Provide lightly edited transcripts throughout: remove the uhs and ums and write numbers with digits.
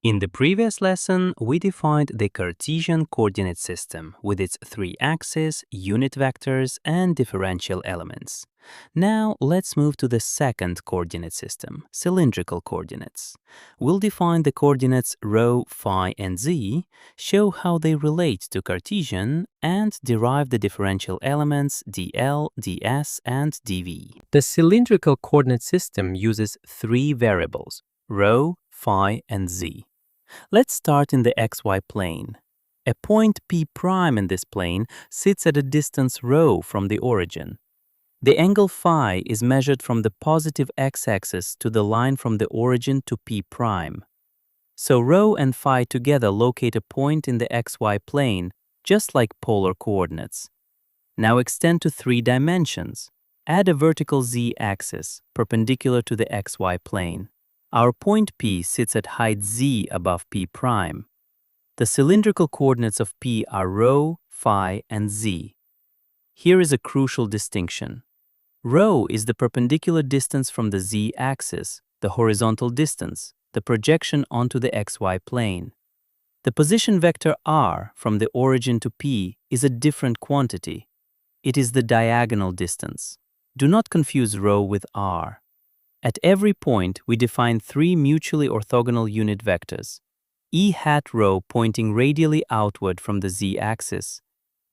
In the previous lesson, we defined the Cartesian coordinate system with its three axes, unit vectors, and differential elements. Now, let's move to the second coordinate system, cylindrical coordinates. We'll define the coordinates ρ, phi, and z, show how they relate to Cartesian, and derive the differential elements dl, ds, and dv. The cylindrical coordinate system uses three variables, ρ, phi, and z. Let's start in the xy plane. A point P' in this plane sits at a distance ρ from the origin. The angle phi is measured from the positive x-axis to the line from the origin to P'. So ρ and phi together locate a point in the xy plane, just like polar coordinates. Now extend to 3 dimensions. Add a vertical z-axis perpendicular to the xy plane. Our point P sits at height z above P'. The cylindrical coordinates of P are ρ, phi, and z. Here is a crucial distinction. ρ is the perpendicular distance from the z-axis, the horizontal distance, the projection onto the xy plane. The position vector r from the origin to P is a different quantity. It is the diagonal distance. Do not confuse ρ with r. At every point, we define 3 mutually orthogonal unit vectors. E hat ρ pointing radially outward from the z-axis,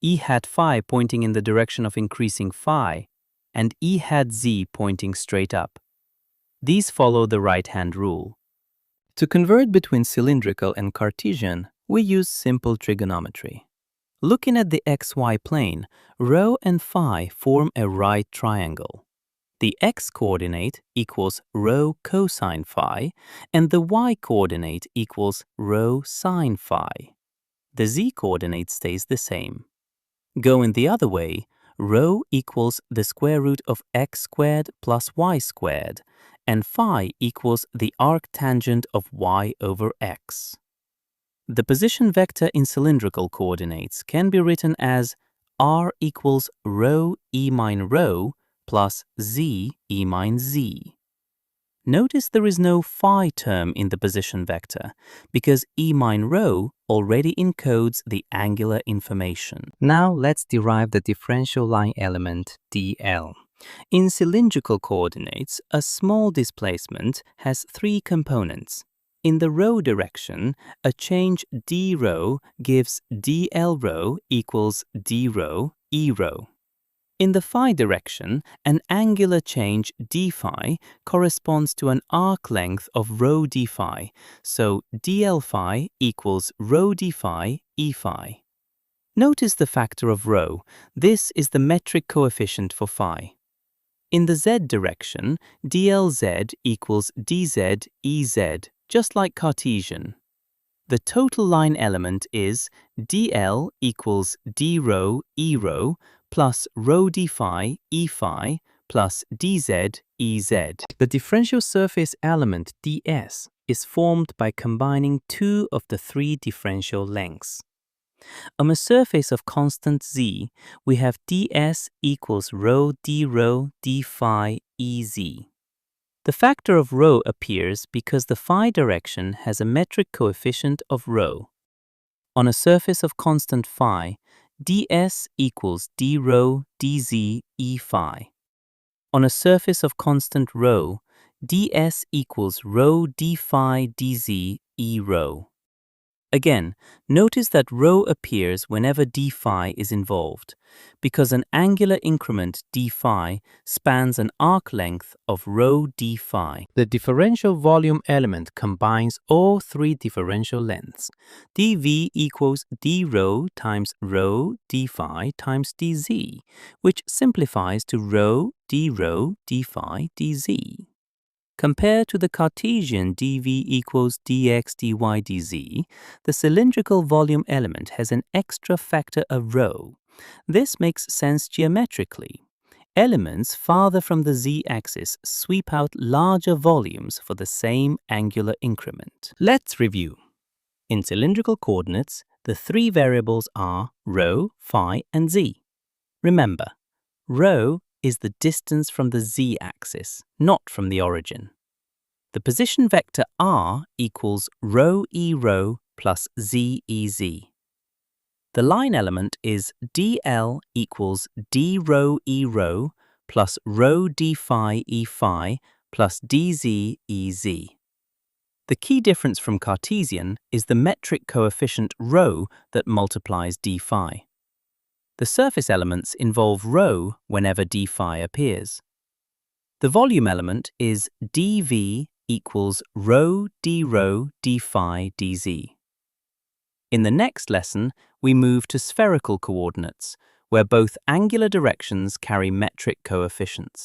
E hat phi pointing in the direction of increasing phi, and E hat z pointing straight up. These follow the right-hand rule. To convert between cylindrical and Cartesian, we use simple trigonometry. Looking at the xy plane, ρ and phi form a right triangle. The x-coordinate equals ρ cosine phi, and the y-coordinate equals ρ sine phi. The z-coordinate stays the same. Going the other way, ρ equals the square root of x squared plus y squared, and phi equals the arctangent of y over x. The position vector in cylindrical coordinates can be written as r equals ρ e min ρ plus z e min z. Notice there is no phi term in the position vector because e min ρ already encodes the angular information. Now let's derive the differential line element dl. In cylindrical coordinates, a small displacement has 3 components. In the ρ direction, a change drho gives dl ρ equals drho e ρ. In the phi direction, an angular change dphi corresponds to an arc length of ρ dphi, so dl phi equals ρ dphi e phi. Notice the factor of ρ. This is the metric coefficient for phi. In the z direction, dlz equals dz ez, just like Cartesian. The total line element is dl equals drho e ρ plus ρ dphi e phi plus dz ez. The differential surface element ds is formed by combining 2 of the 3 differential lengths. On a surface of constant z, we have ds equals ρ drho d phi ez. The factor of ρ appears because the phi direction has a metric coefficient of ρ. On a surface of constant phi, ds equals drho dz e phi. On a surface of constant ρ, ds equals ρ d phi dz e ρ. Again, notice that ρ appears whenever d phi is involved, because an angular increment d phi spans an arc length of ρ d phi. The differential volume element combines all 3 differential lengths. dv equals drho times ρ d phi times dz, which simplifies to ρ drho d phi dz. Compared to the Cartesian dv equals dx dy dz, the cylindrical volume element has an extra factor of ρ. This makes sense geometrically. Elements farther from the z-axis sweep out larger volumes for the same angular increment. Let's review. In cylindrical coordinates, the 3 variables are ρ, phi, and z. Remember, ρ is the distance from the z-axis, not from the origin. The position vector r equals rho e rho plus z e z. The line element is dl equals d rho e rho plus rho d phi e phi plus dz e z. The key difference from Cartesian is the metric coefficient rho that multiplies d phi. The surface elements involve rho whenever d phi appears. The volume element is dv equals rho d phi dz. In the next lesson, we move to spherical coordinates, where both angular directions carry metric coefficients.